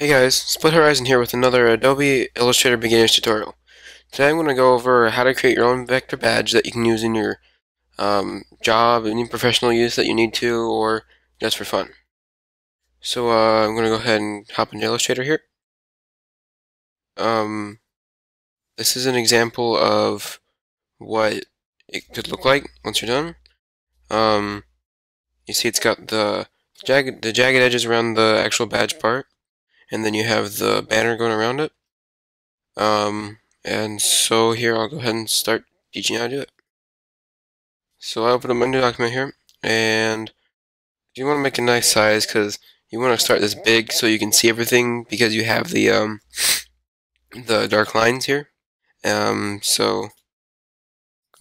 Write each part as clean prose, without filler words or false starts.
Hey guys, Split Horizon here with another Adobe Illustrator Beginners tutorial. Today I'm going to go over how to create your own vector badge that you can use in your job, any professional use that you need to, or just for fun. So I'm going to go ahead and hop into Illustrator here. This is an example of what it could look like once you're done. You see it's got the jagged edges around the actual badge part, and then you have the banner going around it. And so here I'll go ahead and start teaching you how to do it. So I open up my new document here, and you want to make a nice size because you want to start this big so you can see everything because you have the dark lines here. So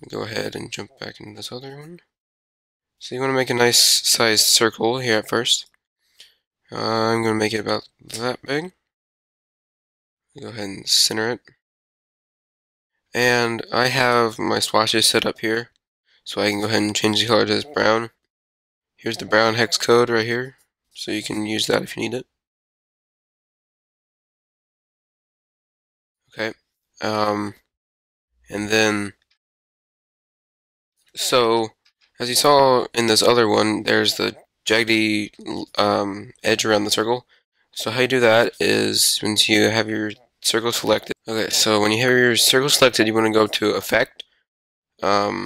go ahead and jump back into this other one. So you want to make a nice sized circle here at first. I'm going to make it about that big. Go ahead and center it. And I have my swatches set up here, so I can go ahead and change the color to this brown. Here's the brown hex code right here, so you can use that if you need it. Okay. And then, so as you saw in this other one, there's the jaggedy edge around the circle. So how you do that is once you have your circle selected. Okay, so when you have your circle selected, you want to go to Effect. I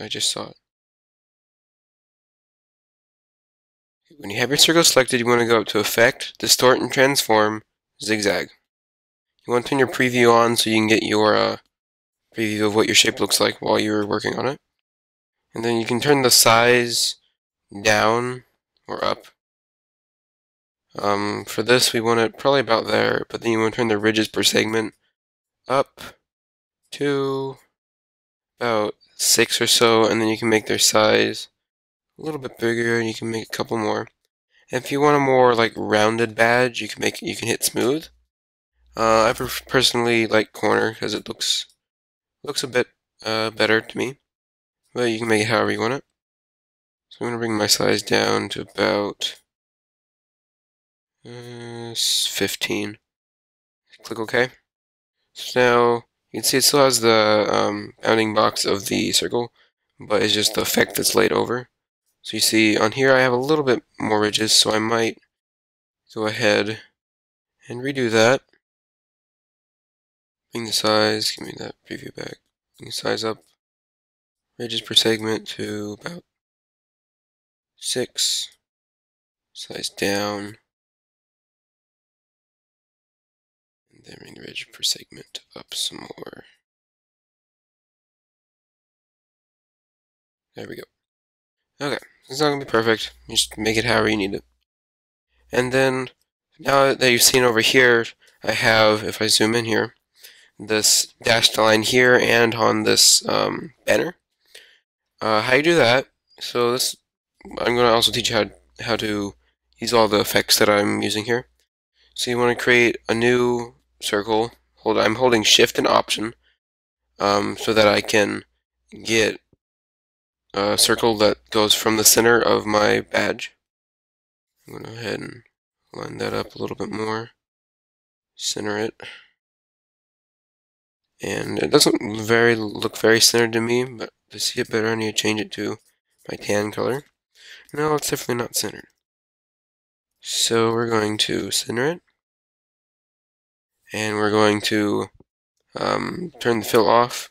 just saw it. When you have your circle selected, you want to go up to Effect, Distort and Transform, Zigzag. You want to turn your preview on so you can get your preview of what your shape looks like while you're working on it. And then you can turn the size down or up. For this, we want it probably about there, but then you want to turn the ridges per segment up to about 6 or so, and then you can make their size a little bit bigger, and you can make a couple more. And if you want a more like rounded badge, you can hit smooth. I personally like corner because it looks a bit better to me, but you can make it however you want it. So I'm going to bring my size down to about 15. Click OK. So now you can see it still has the bounding box of the circle, but it's just the effect that's laid over. So you see on here I have a little bit more ridges, so I might go ahead and redo that. Bring the size, give me that preview back. Bring the size up, ridges per segment to about 6. Size down. And then bring the ridge per segment up some more. There we go. Okay, it's not going to be perfect. Just make it however you need it. And then, now that you've seen over here, I have, if I zoom in here, this dashed line here and on this banner. How you do that, so this, I'm going to also teach you how to use all the effects that I'm using here. So you want to create a new circle. I'm holding Shift and Option so that I can get a circle that goes from the center of my badge. I'm going to go ahead and line that up a little bit more, center it, and it doesn't look very centered to me, but to see it better I need to change it to my tan color. No, it's definitely not centered. So we're going to center it, and we're going to turn the fill off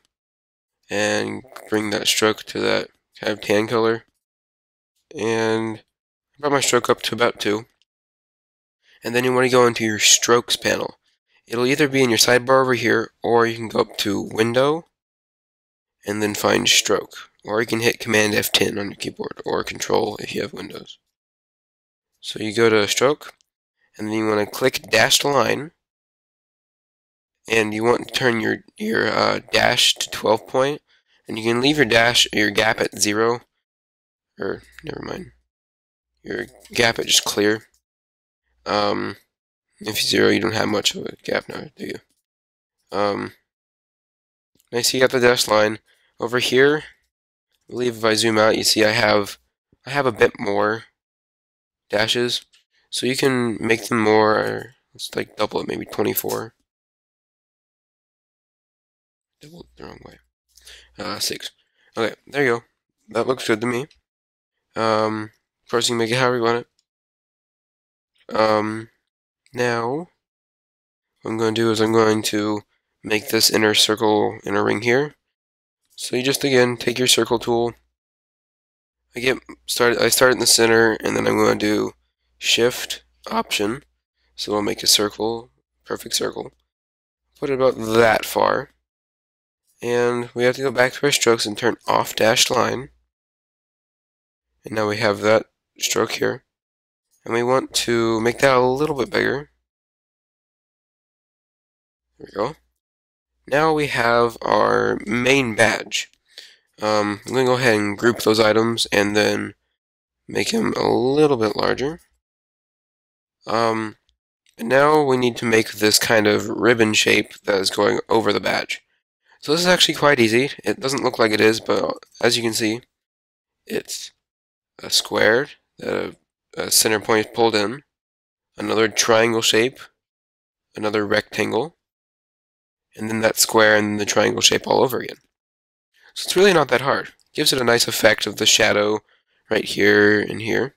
and bring that stroke to that kind of tan color, and I brought my stroke up to about 2. And then you want to go into your strokes panel. It'll either be in your sidebar over here, or you can go up to Window and then find Stroke, or you can hit Command F10 on your keyboard, or Control if you have Windows. So you go to Stroke, and then you want to click Dashed Line, and you want to turn your dash to 12 point, and you can leave your gap at 0, or never mind, your gap at just clear. If 0, you don't have much of a gap now, do you? Nice, you got the dashed line. Over here, I believe if I zoom out, you see I have a bit more dashes. So you can make them more, let's like double it, maybe 24. Double it the wrong way. 6. Okay, there you go. That looks good to me. Of course, you can make it however you want it. Now, what I'm going to do is I'm going to make this inner circle in a ring here. So you just, again, take your circle tool. I start in the center, and then I'm going to do Shift, Option. So it'll make a circle, perfect circle. Put it about that far. And we have to go back to our strokes and turn off dashed line. And now we have that stroke here. And we want to make that a little bit bigger. There we go. Now we have our main badge. I'm going to go ahead and group those items and then make him a little bit larger. And now we need to make this kind of ribbon shape that is going over the badge. So this is actually quite easy. It doesn't look like it is, but as you can see, it's a square that a center point is pulled in, another triangle shape, another rectangle, and then that square and the triangle shape all over again. So it's really not that hard. Gives it a nice effect of the shadow right here and here.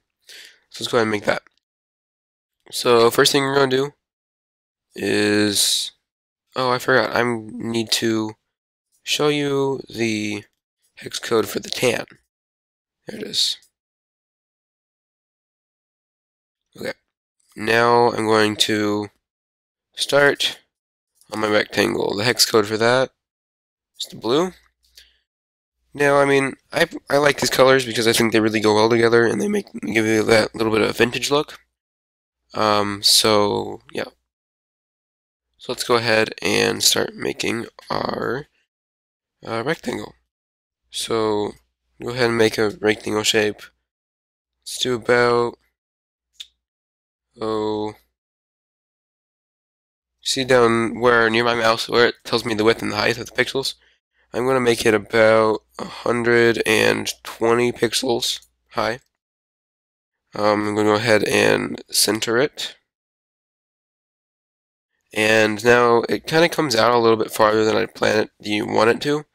So let's go ahead and make that. So first thing we're going to do is, oh, I forgot. I need to show you the hex code for the tan. There it is. Okay. Now I'm going to start on my rectangle. The hex code for that is the blue. Now, I mean, I like these colors because I think they really go well together and they give you that little bit of vintage look. So yeah. So let's go ahead and start making our rectangle. So go ahead and make a rectangle shape. Let's do about, see down where near my mouse where it tells me the width and the height of the pixels? I'm going to make it about 120 pixels high. I'm going to go ahead and center it. And now it kind of comes out a little bit farther than I want it to.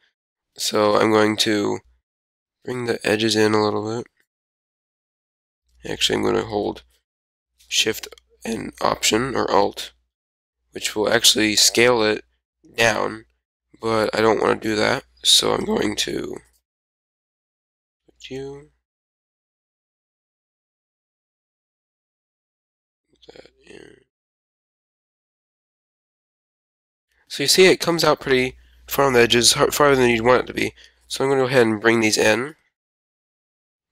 So I'm going to bring the edges in a little bit. Actually, I'm going to hold Shift and Option or Alt, which will actually scale it down, but I don't want to do that. So I'm going to put you that in. So you see it comes out pretty far on the edges, farther than you'd want it to be. So I'm going to go ahead and bring these in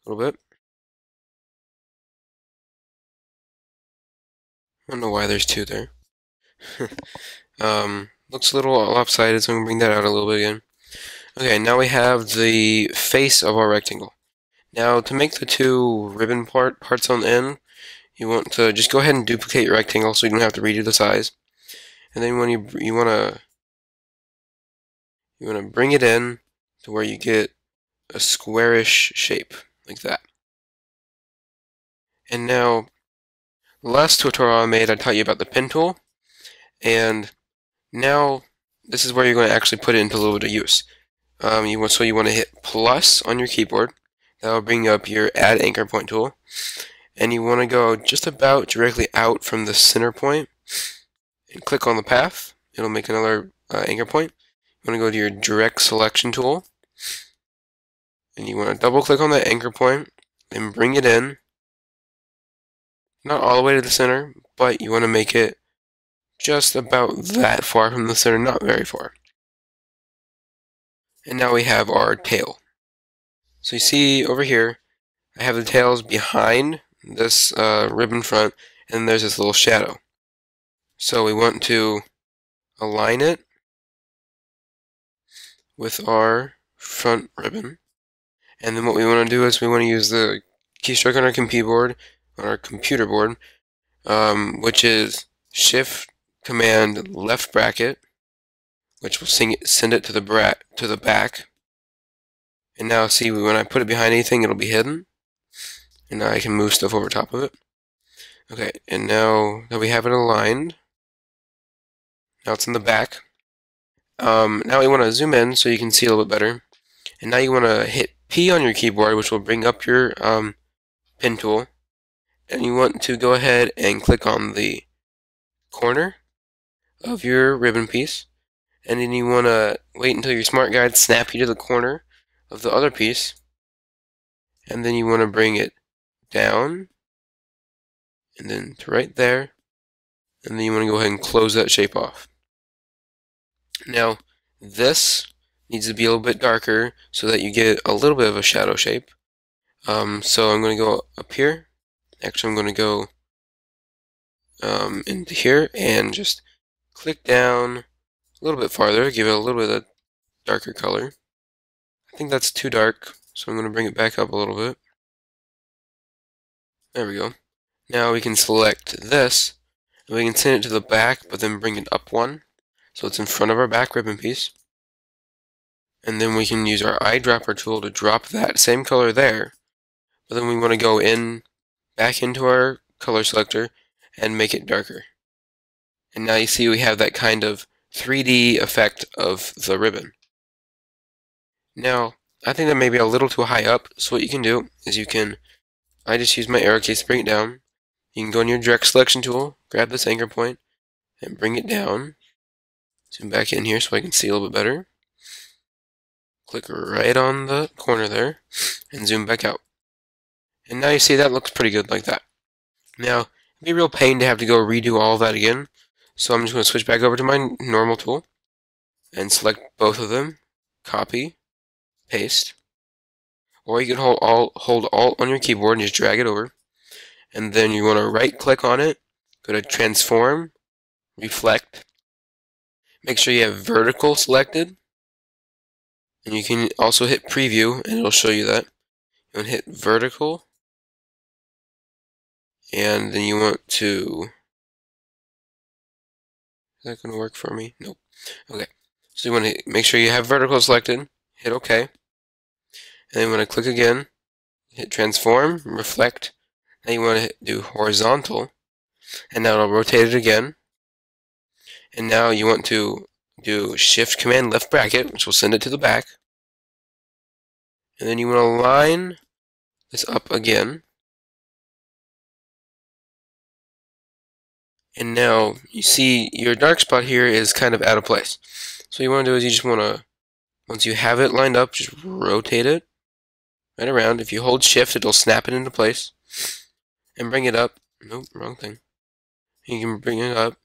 a little bit. I don't know why there's two there. Looks a little lopsided, so I'm going to bring that out a little bit again. Okay, now we have the face of our rectangle. Now, to make the two ribbon parts on the end, you want to just go ahead and duplicate your rectangle so you don't have to redo the size. And then when you want to bring it in to where you get a squarish shape like that. And now, the last tutorial I made, I taught you about the pen tool, and now this is where you're going to actually put it into a little bit of use. You want to hit plus on your keyboard. That will bring up your Add Anchor Point tool, and you want to go just about directly out from the center point and click on the path. It'll make another anchor point. You want to go to your Direct Selection tool, and you want to double click on that anchor point and bring it in. Not all the way to the center, but you want to make it just about that far from the center, not very far. And now we have our tail. So you see over here, I have the tails behind this ribbon front, and there's this little shadow. So we want to align it with our front ribbon. And then what we want to do is we want to use the keystroke on our computer board, which is Shift Command left bracket, which will send it to the back. And now see, when I put it behind anything, it'll be hidden. And now I can move stuff over top of it. Okay, and now that we have it aligned, now it's in the back. Now we want to zoom in so you can see a little bit better. And now you want to hit P on your keyboard, which will bring up your pen tool. And you want to go ahead and click on the corner of your ribbon piece. And then you want to wait until your smart guide snaps you to the corner of the other piece. And then you want to bring it down, and then to right there. And then you want to go ahead and close that shape off. Now, this needs to be a little bit darker so that you get a little bit of a shadow shape. So I'm going to go up here. Actually, I'm going to go into here and just click down a little bit farther, give it a little bit of a darker color. I think that's too dark, so I'm going to bring it back up a little bit. There we go. Now we can select this, and we can send it to the back, but then bring it up one, so it's in front of our back ribbon piece. And then we can use our eyedropper tool to drop that same color there, but then we want to go back into our color selector and make it darker. And now you see we have that kind of 3D effect of the ribbon. Now, I think that may be a little too high up, so what you can do is I just use my arrow keys to bring it down. You can go in your direct selection tool, grab this anchor point, and bring it down. Zoom back in here so I can see a little bit better. Click right on the corner there, and zoom back out. And now you see that looks pretty good like that. Now, it'd be a real pain to have to go redo all of that again, so I'm just going to switch back over to my normal tool, and select both of them, copy, paste, or you can hold Alt on your keyboard and just drag it over, and then you want to right click on it, go to transform, reflect, make sure you have vertical selected, and you can also hit preview and it'll show you that. You want to hit vertical, and then you want to, is that going to work for me? Nope. Okay, so you want to make sure you have vertical selected, hit OK, and then you want to click again, hit transform, reflect. Now you want to do horizontal, and now it'll rotate it again. And now you want to do Shift Command left bracket, which will send it to the back. And then you want to line this up again. And now you see your dark spot here is kind of out of place. So what you want to do is you just want to, once you have it lined up, just rotate it right around. If you hold Shift, it'll snap it into place. And bring it up. Nope, wrong thing. You can bring it up.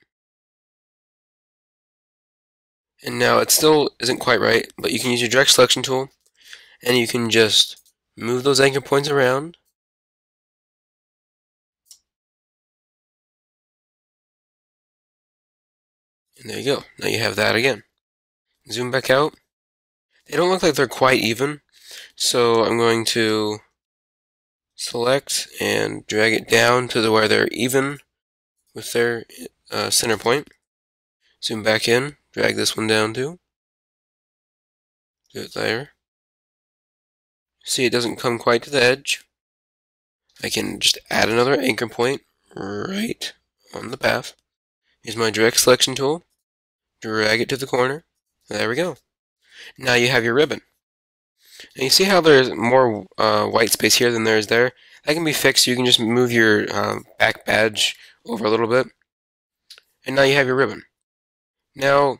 And now it still isn't quite right, but you can use your direct selection tool, and you can just move those anchor points around. And there you go. Now you have that again. Zoom back out. They don't look like they're quite even, so I'm going to select and drag it down to where they're even with their center point. Zoom back in, drag this one down too. Do it there. See, it doesn't come quite to the edge. I can just add another anchor point right on the path. Use my direct selection tool, drag it to the corner. There we go. Now you have your ribbon. And you see how there's more white space here than there is there? That can be fixed. You can just move your back badge over a little bit. And now you have your ribbon. Now,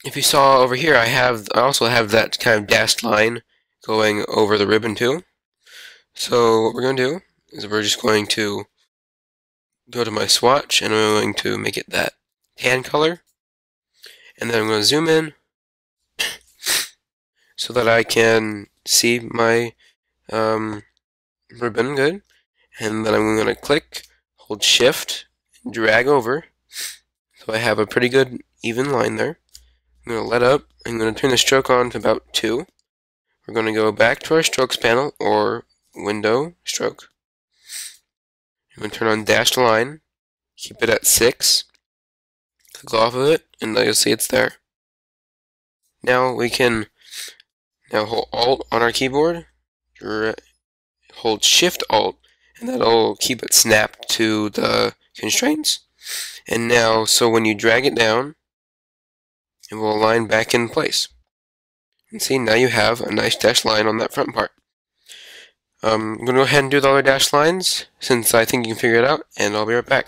if you saw over here, I also have that kind of dashed line going over the ribbon too. So what we're going to do is we're just going to go to my swatch, and I'm going to make it that tan color. And then I'm going to zoom in so that I can see my ribbon good. And then I'm going to click, hold Shift, and drag over. So I have a pretty good even line there. I'm going to let up. I'm going to turn the stroke on to about 2. We're going to go back to our strokes panel, or window, stroke. I'm going to turn on dashed line, keep it at 6, click off of it, and now you'll see it's there. Now we can hold Alt on our keyboard, hold Shift Alt, and that'll keep it snapped to the constraints. And now, so when you drag it down, it will align back in place. And see, now you have a nice dashed line on that front part. I'm going to go ahead and do the other dashed lines, since I think you can figure it out, and I'll be right back.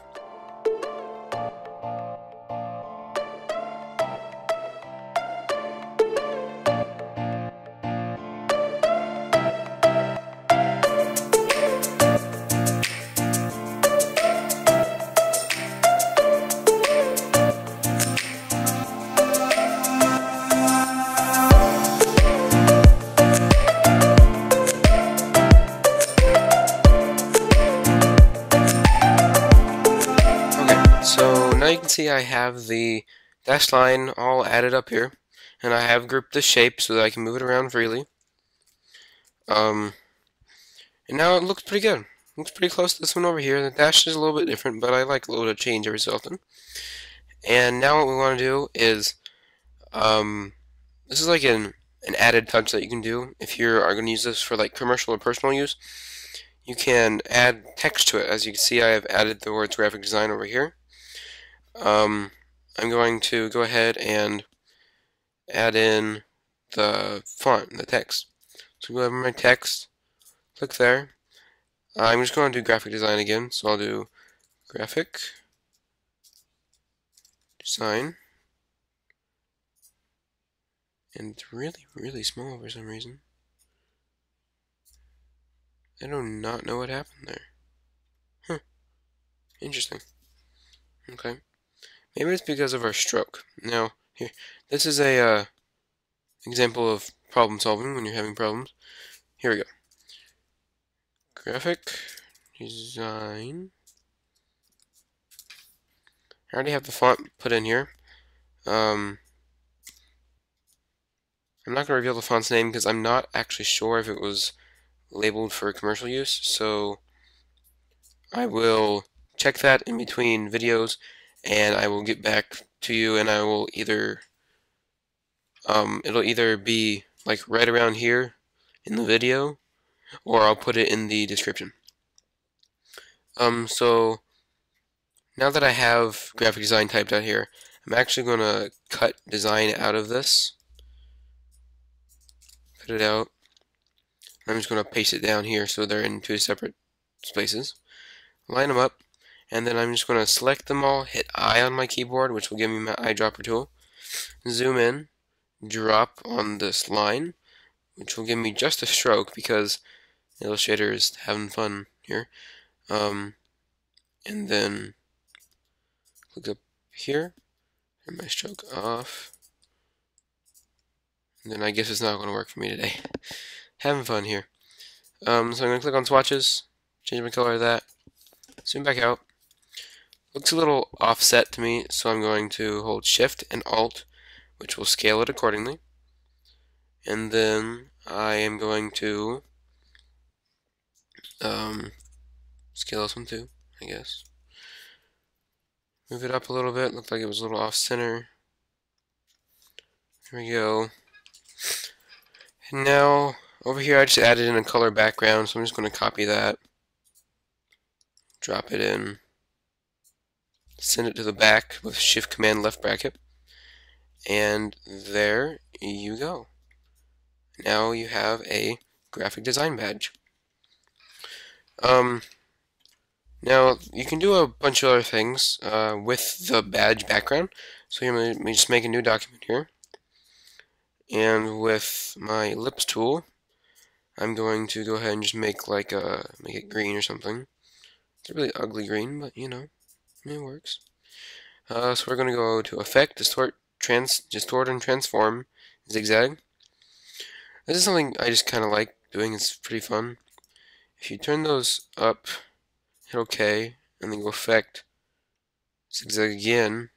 So now you can see I have the dashed line all added up here, and I have grouped the shape so that I can move it around freely. And now it looks pretty good. It looks pretty close to this one over here. The dash is a little bit different, but I like a little bit of change every so often. And now what we want to do is, this is like an added touch that you can do if you are going to use this for like commercial or personal use. You can add text to it. As you can see, I have added the words graphic design over here. I'm going to go ahead and add in the font, the text. So go over my text, click there. I'm just going to do graphic design again, so I'll do graphic design. And it's really, really small for some reason. I do not know what happened there. Huh. Interesting. Okay. Maybe it's because of our stroke. Now, here, this is a example of problem solving when you're having problems. Here we go. Graphic design. I already have the font put in here. I'm not going to reveal the font's name because I'm not actually sure if it was labeled for commercial use, so I will check that in between videos and I will get back to you, and I will either it'll either be like right around here in the video, or I'll put it in the description. So now that I have graphic design typed out here, I'm actually going to cut design out of this. Cut it out. I'm just going to paste it down here so they're in two separate spaces. Line them up, and then I'm just going to select them all, hit I on my keyboard, which will give me my eyedropper tool. Zoom in, drop on this line, which will give me just a stroke because Illustrator is having fun here. And then click up here, turn my stroke off. And then I guess it's not going to work for me today. Having fun here. So I'm going to click on swatches, change my color to that, zoom back out. Looks a little offset to me, so I'm going to hold Shift and Alt, which will scale it accordingly. And then I am going to scale this one too, I guess. Move it up a little bit. Looked like it was a little off center. Here we go. And now over here I just added in a color background, so I'm just going to copy that, drop it in, send it to the back with Shift Command left bracket, and there you go. Now you have a graphic design badge. Now you can do a bunch of other things with the badge background. So I'm going to just make a new document here, and with my ellipse tool, I'm going to go ahead and just make like make it green or something. It's a really ugly green, but you know, it works. So we're going to go to Effect, Distort and Transform, Zigzag. This is something I just kind of like doing. It's pretty fun. If you turn those up, hit OK, and then go Effect, Zigzag again.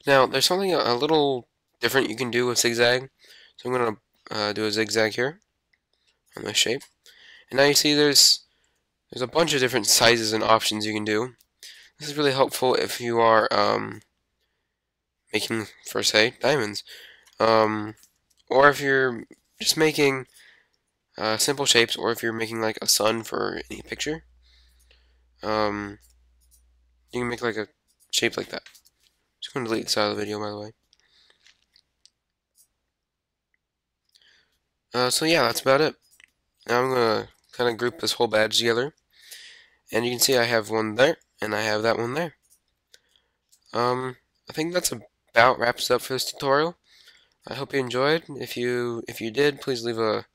Now, there's something a little different you can do with zigzag. So I'm going to do a zigzag here on this shape. And now you see there's a bunch of different sizes and options you can do. This is really helpful if you are making, for say, diamonds. Or if you're just making simple shapes, or if you're making like a sun for any picture, you can make like a shape like that. Just going to delete this out of the video, by the way. So yeah, that's about it. Now I'm gonna kind of group this whole badge together, and you can see I have one there, and I have that one there. I think that's about wraps up for this tutorial. I hope you enjoyed. If you did, please leave a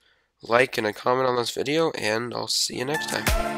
like and a comment on this video, and I'll see you next time.